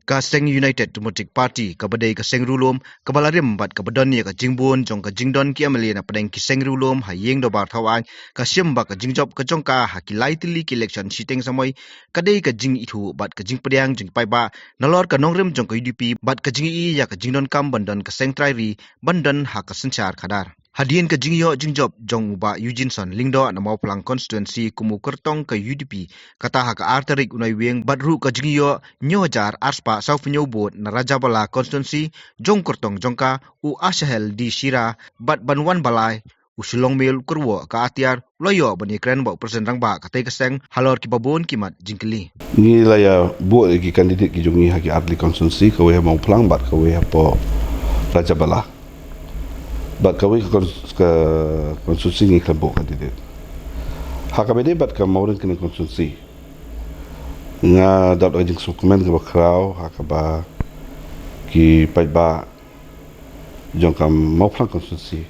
ka Seng United Democratic Party ka badai ka Seng Riewlum ka balarim bat ka badani ka jingbon jong ka jingdon ki amali na padang ki Seng Riewlum ha yeng do bar thawang ka siamba ka jingjop ka jongka ha ki laitili ki election siteng samoi ka dei ka jing ithuh bat ka jing pediang jing pai ba nalor ka nongrem jong ka UDP bat ka jing i ya ka jingdon kam bandan ka Seng Trairi bandan ha ka senchar khadar Hadian ke jingyo jingjop jong uba Eugene Lingdo na Mawphlang constituency kumu kertong ke UDP kata hak arterik unai weng badru ke jingyo nyojar arspa South Nyobot na Rajabala constituency jong kertong jongka u ashahel di Shira bat banwan balai usulong mil kurwo ka atiar loyo bani kren ba persen rangba katai keseng halor ki babon kimat jingkeli ni la ya bu ki kandidat ki jongi haki arli constituency ko we Mawphlang bat ko we po Rajabala bat kawai ke konstitusi ni kelompok kandidat. Hakabede bat ke maurin kena konstitusi. Nga dapat ajeng dokumen ke bakrau hakaba ki paiba jong kam Mawphlang konstitusi.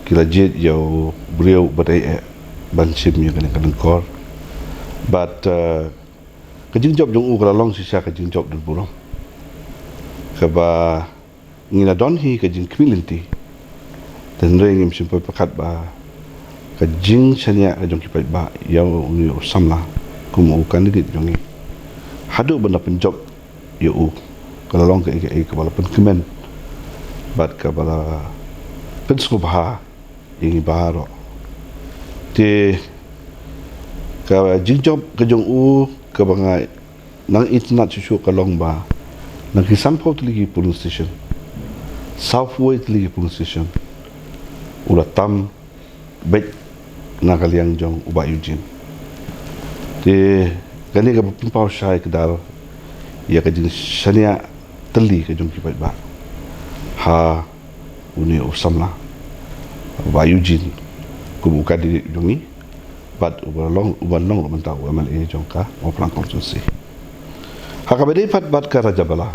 Kila jet yo beliau badai bansim yo kena kelengkor. Bat kejing job jong u kalau long sisa kejing job dan burung. Kaba ngila donhi ka jing community dan ring im simpai pakat ba ka jing sanya ka jong kipai ba yaw ni samla kum u kandidat jongi hadu benda penjob yo u kalau long ka ke bala penkemen bat ka bala pensku bah ini baharo te ka jing job ka jong u ka bangai nang internet susu ka long ba nang kisampau lagi police station Southway lagi police station ulah tam baik nakaliang jong uba Eugene de gani ka pimpau syai kedal ya ka jing sania teli ka jong kipat ba ha uni usamla uba Eugene ku buka di jongi bat uba long mentau MLA jong ka Mawphlang constituency hakabede bat ka Rajabala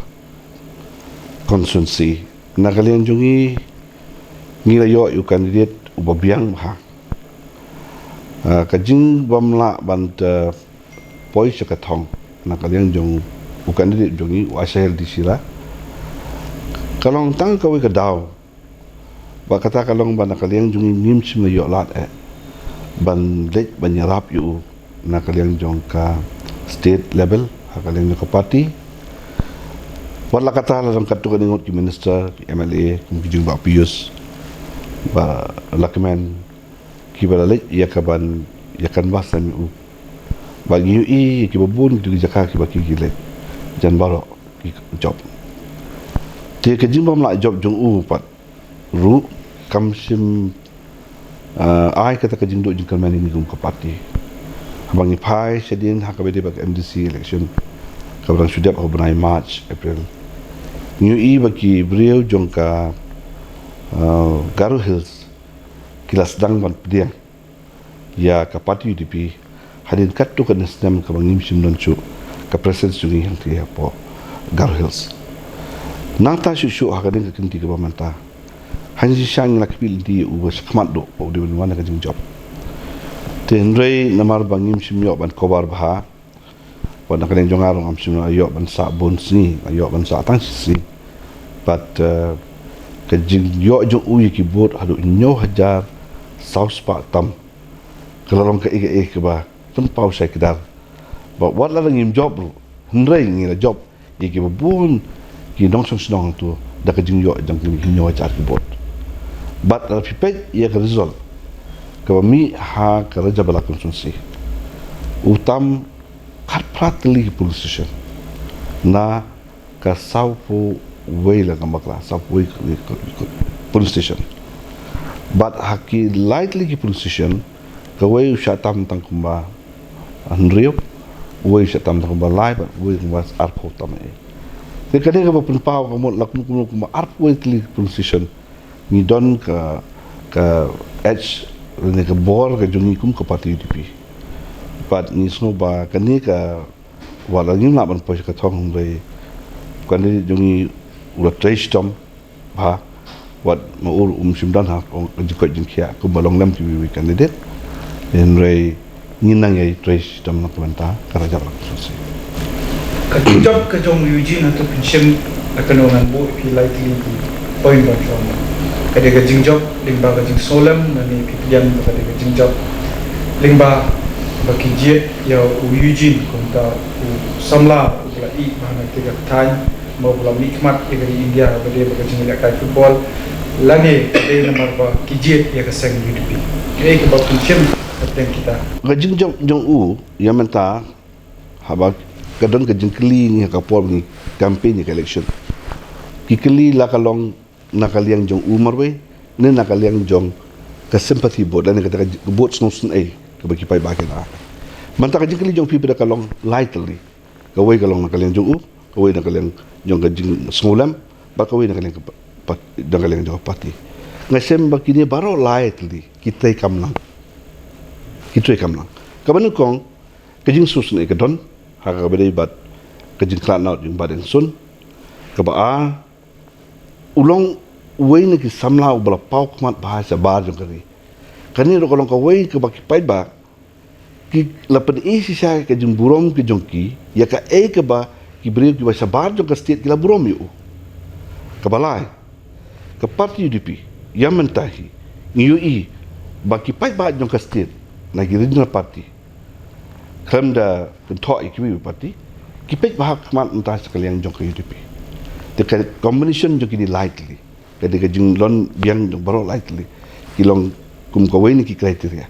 constituency nakalian jungi ngila yo yu kandidat ubabiang ha kajing bamla bant poi sekatong nakalian jong u kandidat jungi wasel di sila kalong tang kawi kadaw ba kata kalong ban nakalian jungi nim sim yo lat ban lek banyarap yu nakalian jong ka state level nakalian ka party wala kata dalam kartu keningot ki minister ki MLA kumkijung ba pius ba lakman ki balalik ya kaban ya kan basan u bagi ui ki babun ki jaka ki baki gile jan baro ki job te ke jimba mla job jong u pat ru kamsim ai kata ke jingdo jingkal mani ni kum ka parti abangi pai sedin hakabede bak MDC election kabarang sudah benai March April New bagi beliau jongka Garu Hills kilas sdang ban pediang ya ka parti UDP hadin kattu ka nasdam ka bangim simdon chu ka presence jungi yang ti po Garu Hills nangta shu hakadin ka kinti ka bamanta hanji shang la kpil di u sakmat do po de wana ka jing job tenrei namar bangim simyo ban kobar bah wan nakalen jongarong am sino ayo ban sa bonsni ayo ban sa tang si but ke jing yo jo u ki bot hadu nyo hajar south spa tam kalong ka ige ke ba tum pau sai kedal but wat la ngim job ru hnrei ngi la job ki bun ki dong song snong tu da ke jing yo jang ki nyo hajar ki bot but la pipet ye ke result ka mi ha ka Rajabala constituency utam kat prateli police station na ka Southway la kamakla Southway police station but haki lightly ki police station ka way shatam tang kumba anrio way shatam tang kumba live way was arpo tame te kade ka pun pau ka mo lakun kumba arpo way police station ni don ka edge ne ka bor ka jungi kum ka parti UDP but ni sno ba kani ka wala ngim la ban pos ka thong bei kani jungi ula tristom ba wat ma ur simdan ha ko jin khia ko balong lam ti wi candidate en rei ninang ai tristom na planta ka Rajabala Kajingjop kajong Eugene atau pension akan bu pi likely point ban from kada kajingjop lingba kajing solam nani pipian kada kajingjop lingba baki jet ya Eugene konta samla ula I bahana tiga tan mau bula nikmat dari India bade kajing lakai football lani de nomor ba kijet ya kasang UDP kaya ke ba pension kapten kita Kajingjop jong yang mentah haba kadon kajing keli ni kapor ni campaign ni election kikeli la kalong nakaliang jong marwe ne nakaliang jong ka sympathy vote dan kata vote snosun ke bagi pai bakin manta kajing keli jong pipi da kalong lightly kawai kalong nakaliang jong kawai nakaliang jong kajing smulam ba kawai nakaliang nakaliang jong party ngasem bakini baro lightly kita kamlang kabanu kong kajing susun kadon haka bedai bat kajing klanau yung baden sun kaba ulong wei ni ki samla ubala pau kmat bahasa bar jong kani ro kolong ka wei ke baki pai ba ki lapan isi sa kajing burom ki jongki ya ka ke ba ki brio ki bahasa bar jong ka state ki la burom yu kabalai ke parti UDP yang mentahi ngui baki pai ba jong ka state na ki regional party krem da bentok ikiwi parti kipek bahak kmat entah sekalian jong ke UDP dekat combination jong kini lightly ketika jeng lon biang jong baru lightly kilong kum kawai ni ki kriteria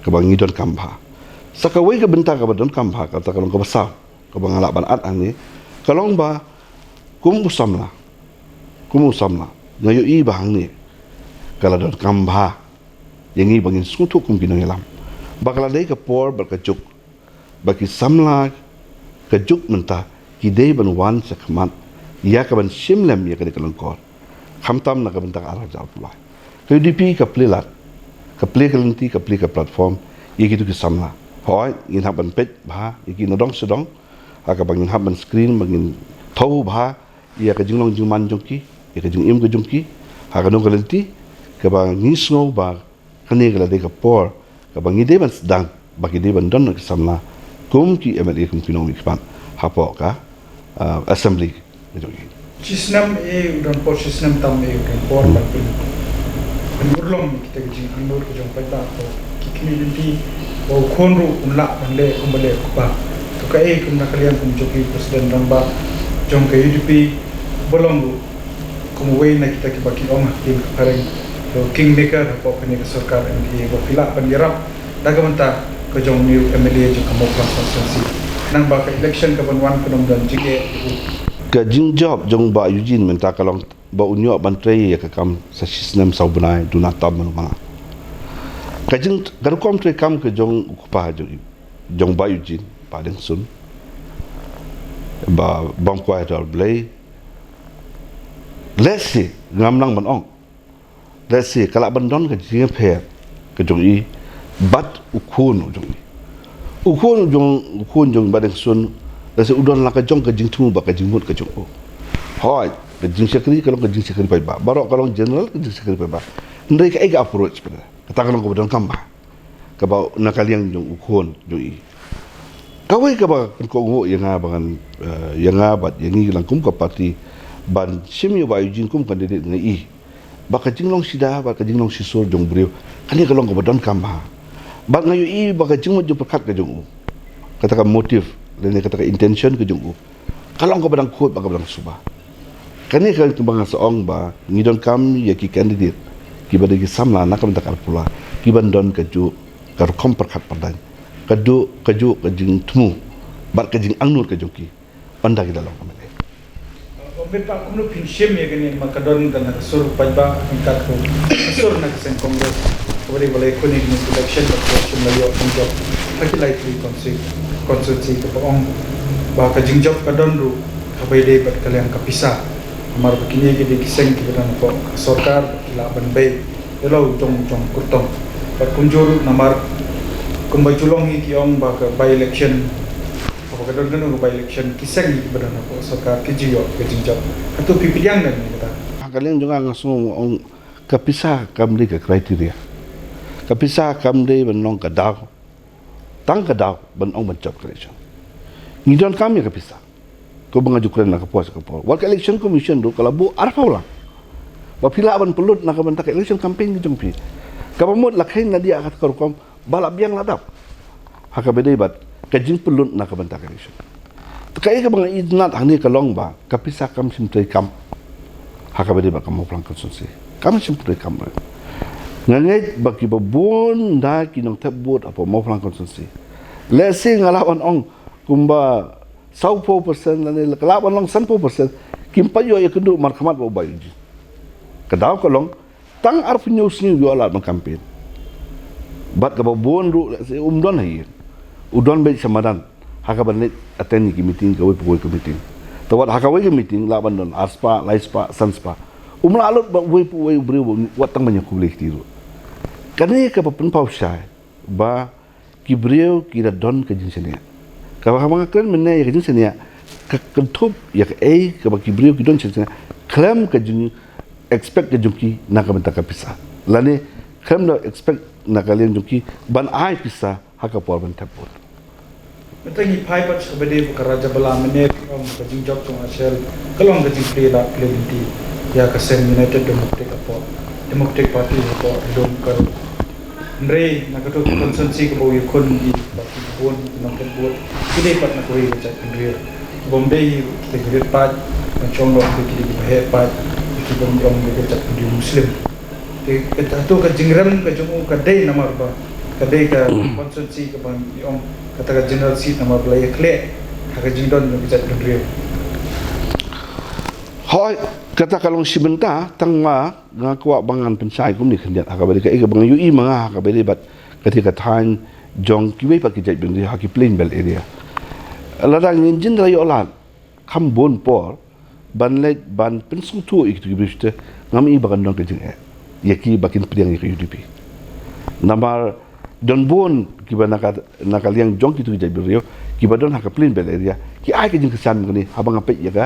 kabang ngidon kambha sakawai ke bentak ka badon kambha kata kalong ka besar kabang alak ban at ani kalong ba kum usamla ngayo I bahang ni kala don kambha yang I bangin sutu kum kinong ilam bakala dai ka por berkajuk bagi samla kejuk mentah kidei ban wan sakmat ya kaban simlam ya kada kalongkor khamtam na kaban tak arah Rajabala UDP ka plelat ka play kalenti ka play ka platform ye gitu ki samla hoi in haban pet bha ye ki nodong sedong aka bangin haban screen bangin thau bha ya ka jinglong jingman jongki ya ka jing im ka jongki ha ka nong kalenti ka bang nisno ba kane kala de ka por ka bang ide ban sdang bagi de ban don ka samla kum ki MLA kum kinong ikpan hapo ka assembly itu Cisnam udan por cisnam tam udan por bakul penurlong kita kejing anur kejong pada atau community bau konru unla bande kumbale kuba to ka kum nakalian kum joki presiden ramba jong ke UDP bolong kum wei na kita ki baki ong hakim kareng to kingmaker hapo kene ke sarkar MD bafila pandirap dagamanta kejong new MLA jong Mawphlang constituency nang ba ka election ka banwan kunom dan jige ke jingjop jong ba Eugene menta kalong ba unyo bantrei ya ka kam sa sistem saubnai duna tam mana ka jing garukom tre kam ke jong ukupa jong ba Eugene pa deng sun ba bangkwai dal blay let's see ngam nang ban ong let's see kala bandon ke jing phe ke jong I bat ukun jong badeng sun dasi udon la ka jong ka jing tu ba ka jing mut ka jong hoi ka jing sekri kalau ka jing sekri pai ba barok kalau general ka jing sekri pai ba ndai ka ega approach pada kata kalau ko badon kamba ka ba nakaliang jong ukun jong I kawai ka ba ko ngo yang abangan yang abat yang I lang kum ka parti ban simyo ba Eugene kum kandidat ngai ba ka jing long sida ba ka jing long sisur jong brio kani kalau ko badon kamba ba ngayo I baka jingmo jo pekat ke jong kata motif dan kata intention ke jong kalau ko badang khot baka badang suba kani ka tumbang saong ba ngidon kam ya ki candidate ki badagi samla nakam takal pula ki bandon ke ju kar kom perkat padan kadu kaju ke jing tumu bar ke jing angnur ke jongki panda kita long kamele ombe pa kumno pinshim ya gani makadon dan sur pajba angkat ko sur na sen kongres boleh kuning ni election election lalu jingjop lagi likely konsultasi ke paong bah ka jingjop kadon ru kapai de bat kalian kapisa amar begini gede kiseng ke dan po sarkar la banbei elo jong kurtong bat kunjur namar kumbai julong hi kiong bah ka by election apa kadon kan by election kiseng ke badan po sarkar ke jiyo ke jingjop atau pipiliang dan kata kalian juga ngasung kapisa kamli ke kriteria kapisa kamde benong kadau tang kadau benong bencop collection ngidon kami kapisa ko mengaju keren nak puas ke por wal election commission do kalau bu arfa ulang wa pila ban pelut nak bentak election campaign ke jongpi kabamut lakhain na dia akat korkom balap biang ladap haka bedai bat kajing pelut nak bentak election kai ka bang idnat hangni ka long ba kapisa kam simtrai kam haka bedai ba kam Mawphlang konsensi kam simtrai kam ngangai baki babun da kinong tabut apa Mawphlang konsensi lesi ngalawan ong kumba 10% lani kalawan long 10% kimpayo ya kendu markamat ba bayuji kadaw ka long tang arf news ni yo alat campaign bat ka babun ru lesi umdon hai udon be samadan haka banit attend ki meeting ka we pukul ke meeting tawat haka we ke meeting laban don arspa laispa sanspa umla alot ba we bri watang banyak kulik tiru kani ka papen pausai ba kibreu kira don ke jinsenia kalau kamu kalian mana ya jinsenia ke kentup ya ke ke ba kibreu ki don jinsenia klaim ke jin expect ke jumki nak bentak pisah lani klaim no expect nak kalian jumki ban ai pisah haka por bentak por Mentangi pai pat sebede ke Rajabala menek om ke jingjop tong asel kelong ke jingpri la plenty ya ke Sen United Democratic Party ko dom ke Andre nak tu konsensi ke bawi kon di baki bon nak buat kini pat nak koi ke cak Andre Bombay te gret pat chong lo ke kini he pat ki bom ke cak di Muslim te tu ke jingram ke jong ke dai namar ba ke dai ke konsensi ke bang om kata general seat nama belaya clear hak jingdon nak jat kendriu hoi kata kalau sebentar tangma ngaku bangan pensai kum ni kendiat hak balik ke bang UI manga hak balik bat ketika tan jong kiwe pak jat bendri hak plain belt area ladang engine rayo olat kambon por ban let ban pensung tu iktu gibiste ngami bakan dong ke jing yaki bakin pediang ke UDP namar don bon kiba nakaliang jong kitu jai berio kiba don haka plain bel area ki ai ke jing kesan ngani habang apet ya ka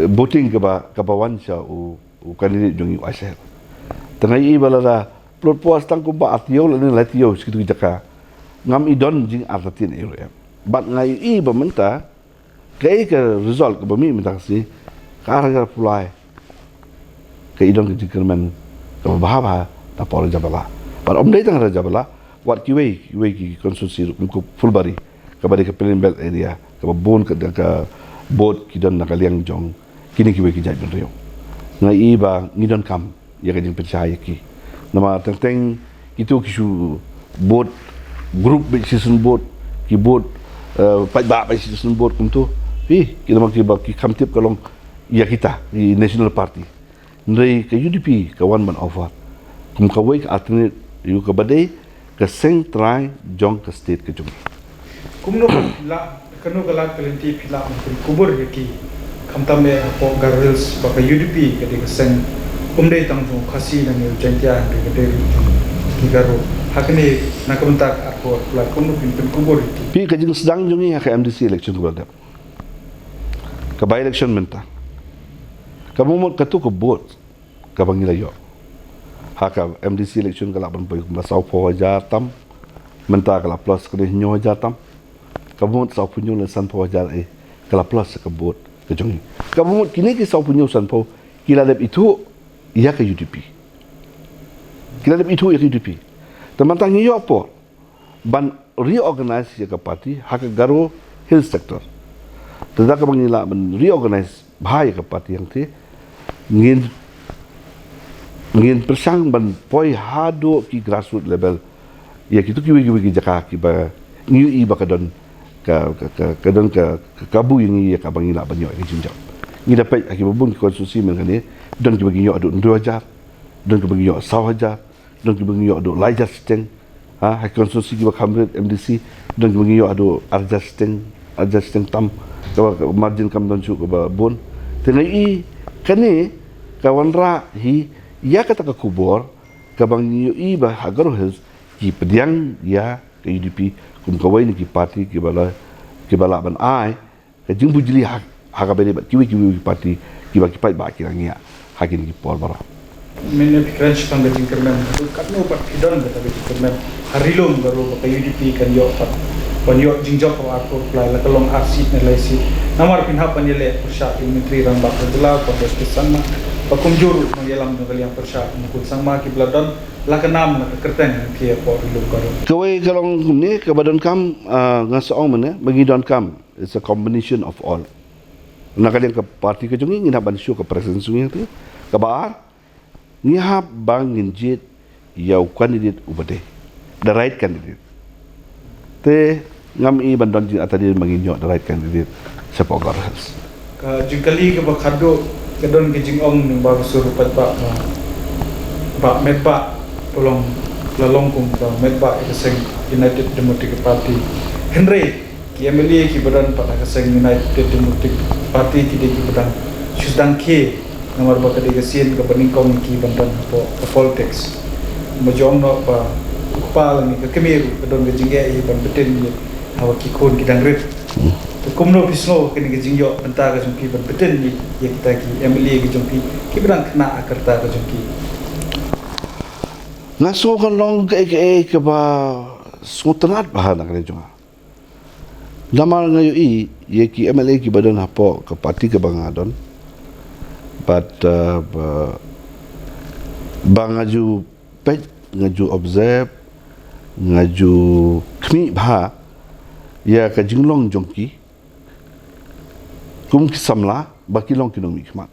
voting ke ba kabawan sa u candidate jong USL tengai balada plot pos tang ko ba atio le latio kitu jaka ngam idon jing artatin area bat ngai ba menta ke result ke bami menta si karaga pulai ke idon ke jingkerman ke bahaba ta por Rajabala par om dai tang Rajabala wat kiwe ki konsulsi ko fulbari kabadi ke plain belt area ke bon ke boat ki don nakaliang jong kini kiwe ki jai benrio ngai ba ngidon kam ya ke jing percaya ki nama teng itu kisu boat group be season boat ki boat pai ba season boat kumtu kita mak ki kamtip kalong ya kita di national party ndai ke UDP ke one man offer kum kawai ke alternate yu ke badai ke seng try jong ke state ke jong kumno la kanu galat plenty pila mungkin kubur ki kamtame po garrels baka UDP ke de seng umdei tang jong khasi na ni jantia de de ki garo hakni nakabentak aku la kumno pin kubur ki pi ke jing sedang jongi ke MDC election ko dap ke by election menta kamu mo katu ke bot ka bangila yo haka MDC election kala ban boy kumla sau po hajar tam menta kala plus ke nyo hajar tam kamu sau punyo le san po hajar kala plus ke bot ke jongi kamu kini ki sau punyo san po kila lep itu ya ke UDP kila lep itu ya ke UDP teman-teman yo po ban reorganize ya ke parti haka garo hill sector tetapi bangila ban reorganize bahaya ke parti yang ti ngin persang ban poi hado ki grassroots level ya kitu kiwi jaka ki ba ngi ba kadon kadon kabu yang ya ka bangila banyo ki jingjop ngi dapat ki babun ki konstitusi men kan ni don ki bagi yo adu 2000 don ki bagi yo 1000 don ki bagi yo adu lajar steng ha konstitusi ki ba kamret MDC don ki bagi yo adu arja steng tam margin kam don chu ba bon tenai kani kawan ra hi ya kata ke kubur kabang i ba hagar hills ki pediang ya ke UDP kum kawai ni ki parti ki bala ban ai ke jing bujili ha ga bele ba kiwi parti ki ba ki pai ba ki rangia ha ki ni por bara mene pikiran shpang jing kermen katno pat kidon ba ta jing kermen harilom garo ba UDP kan yo pat Panyok jingjop aku apply la kalong arsit na laisi namar pinha panile persya menteri rang bak jela podos kisang ma pakumjur mengelam dengan yang persya mukul sang ma kibladon la kenam na kerteng kia po dulu karo kawai kalong ni kebadan kam ngasong mana bagi don kam it's a combination of all nak kalian ke parti ke jungi ngina ban show ke presiden sungi tu ke baar ngihap bang nginjit yau candidate ubade the right candidate te ngam i bandon jin atadi manginyo the right candidate siapa garas ka jingkali ke bakado kedon ke jingong ning baru suruh pat ba medba tolong lalong kum ba medba ke seng United Democratic Party Henry ki MLA ki badan pak ke seng United Democratic Party ki ki badan sdang ke nomor ba ke sien ke peningkong ki badan po politics majong no ba kepala ni ke kemeru kedon ke jingge i ban beten ni hawa ki kon ki dangrit kumno bisno kini ke jingyo benta ke jungki ban beten ni ya kita ki MLA ke jungki ki badan kena akarta ke jungki ngaso kan long ke ba sutenat bahan nak ni cuma nama ngayo i ye ki MLA ki badan hapo ke parti ke bangadon but bangaju pej ngaju observe ngaju kmi bha ya ka jinglong jongki kum kisamla bakilong kinomi khmat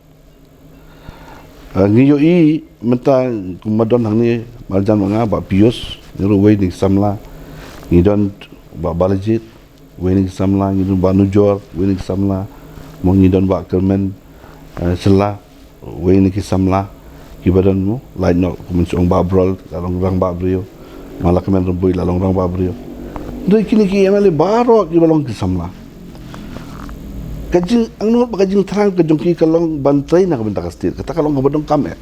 ngiyo i menta kumadon hangni marjan manga ba pius niru wei samla ngidon ba balajit wei samla ngidon ba nujor wei samla mo ngidon ba kermen sela wei samla kibadan mo lain no kumun ba brol lalong rang ba brio malak men rumbui lalong rang ba brio doi kini ki emale baro ki balong ki samla kajing angno bagajing terang ke jongki kalong bantai na kabenta kastir kata kalong kabadong kame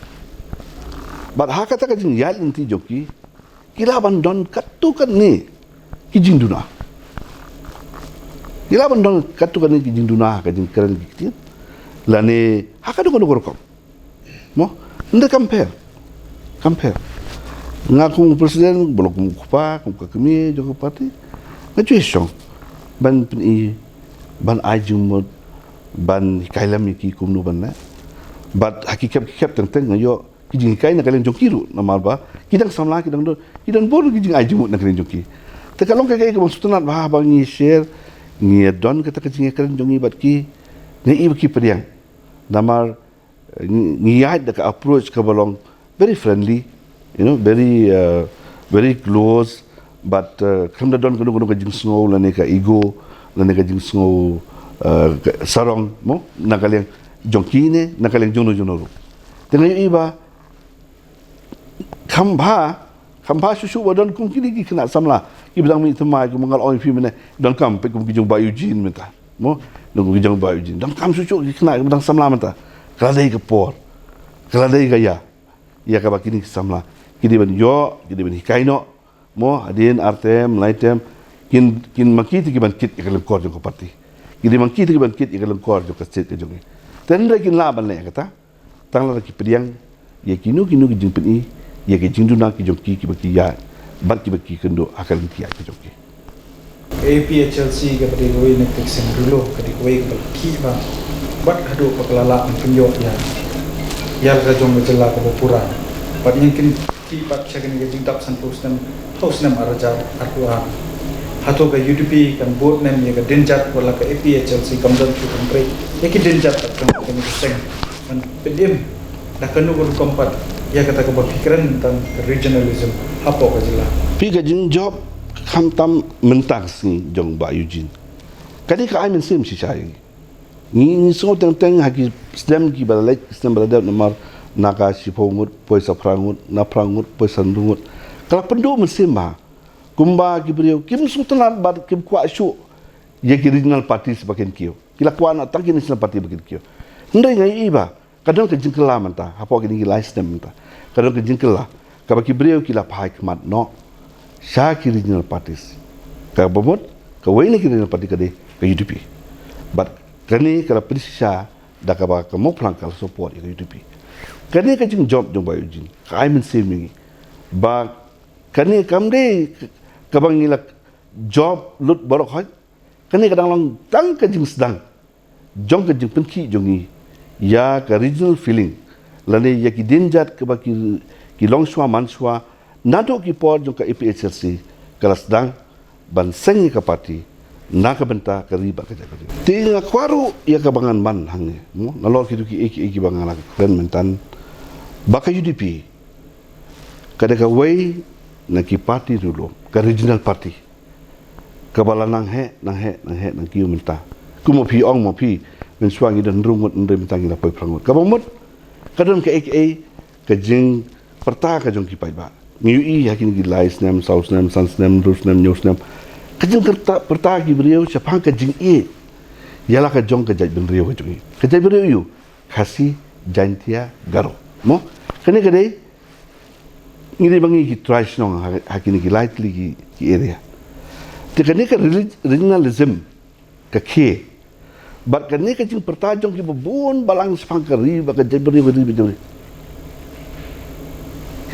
bat ha kata kajing yal inti jongki kila bandon katu kan ni kijing duna kila bandon katu kan ni kijing duna kajing keren kitir lane ha kadu kono korkom mo nda compare ngaku presiden bolok kupa kum kami joko parti ngajuesong ban pni ban ajumut ban kailam ki kumnu ban na bat hakikat tentang ngayo kijing kai na kalen jokiru namal ba kidang samla kidang do kidang bol kijing ajumut na kalen joki te kalong kai ke maksudna ba ba ni share ni don kata kijing kalen jongi bat ki ne i ki periang namar ngiyad da approach ka balong very friendly you know very close but kam da don kuno ka jing snow la ne ka ego la ne ka jing snow sarong mo nakaleng jongkine nakaleng jono ru dengan iba khamba susu wadon kum kini ki kena samla ki bilang mi temai ku mangal oi fi mene don kam pe kum ki jong bayu jin menta mo don ki jong bayu jin don kam susu ki kena bilang samla menta kaladai ke por kaladai ga ya ka bakini samla kidi ban yo kidi ban hikaino mo adin artem laitem kin makiti ki ban kit ikalem kor jong ko parti kidi makiti ki ban kit ikalem kor jong ka state jong tendre kin la ban le kata tangla ki priang ye kinu ki jing peni ye ki jing duna ki jong ki baki ya bat ki baki kendo akal ki ya ki jong ki APHLC ke beri goi nek teksen dulu ke di goi ke ki ba bat hadu pakalala penyo ya ga jong jela ke pura bat nyengkin ki bat chagen ge jing tap san house nam araja artua hato ke UDP kan board nam ye ke denjat wala ke APHLC kamdan chu kan pre ye ki denjat kan ke seng dan pedim dah kenu kompat ya kata ke pikiran tentang regionalism apa ke jela pi ke jingjop kham tam mentak si jong ba yujin kadi ka ai men sim si sai ni so teng haki sdam ki balai sdam balai nomor naka si pomut poisa prangut na prangut poisa ndungut kala pendu mesim ba kumba ki brio kim sultan bad kim kwa shu ye ki regional party sebagian kio kila kwa na tang ki national party bagian kio ndai ngai iba kadang ke jingkela manta apa ki ni live sdam manta kadang ke jingkela ka ki brio kila phai kmat no sha ki regional parties ka bomot ka wei ni ki regional party ka de ka UDP but kani kala prisha da ka ba ka Mawphlang kala support ka UDP kani ka jing job jong bayu jin ka ai men se mi ba kani kam de ka bang ngila job lut borok hoi kani kadang long tang ka jing sedang jong ka jing penki jongi ya ka regional feeling lane ya ki denjat ke baki ki longswa manswa nado ki por jong ka APHRC kala sedang ban sengi ka parti na ka benta ka riba ka jaga tinga kwaru ya ka bangan man hangne mo nalor ki eki bangan ka kren mentan baka UDP kada ka way na ki parti dulu ka regional party kabala nang he nang kiu minta ku mo pi ong mo pi men suang idan rungut ndem tangi la poi prangut ka bomut kadon ka ka jing perta ka jong ki pai ba niu i yakin gi lais nem saus nem sans nem rus nem news nem ka jing perta gi brio chapang ka jing yala ka jong ka jai ben rio ka jong ka jai brio yu khasi jantia garo mo kene kade ngiri bangi ki trash nong hakini ki lightly ki area tekane ka regionalism ka khe bat kane ka jing pertajong ki babon balang sepang kari ba ka jebri beri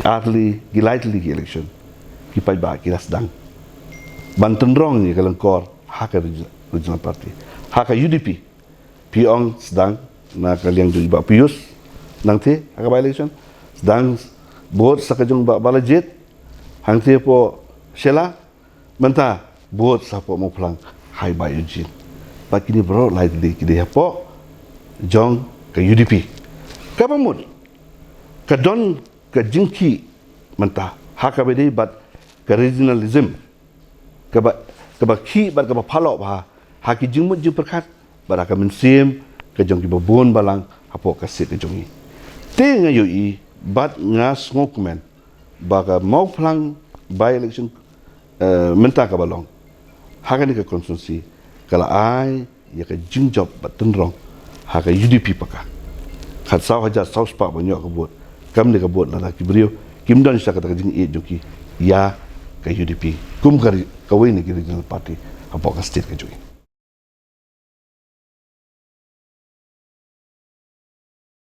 early ki lightly ki election ki pai ba ki rasdang banten rong ni kalang kor ha ka regional party ha ka UDP piong sedang na kaliang ju ba pius nang the ha ka ba election sedang board sa kajong ba balajit hang the po sela menta buat siapa mau pulang hai bayu jin. Bagi ni bro lain di kini apa jong ke UDP. Kapa mud ke don ke jingki mentah hak abadi bat ke regionalism ke ba ki bat ke ba palo ba haki jingmut jing perkat bat akan mensim ke jong ki babon balang apa kasih ke jongi. Tengah yoi bat ngas ngokmen baga Mawphlang by election mentah ke balong. Hakan ke konsumsi kalau ai ya ke jingjop batenrong haka UDP paka khat saw haja saw spa banyak kebut kam ni kebut la ki brio kim don sa kata jing joki ya ke UDP kum kari kawai ni regional party apa ka state ke joki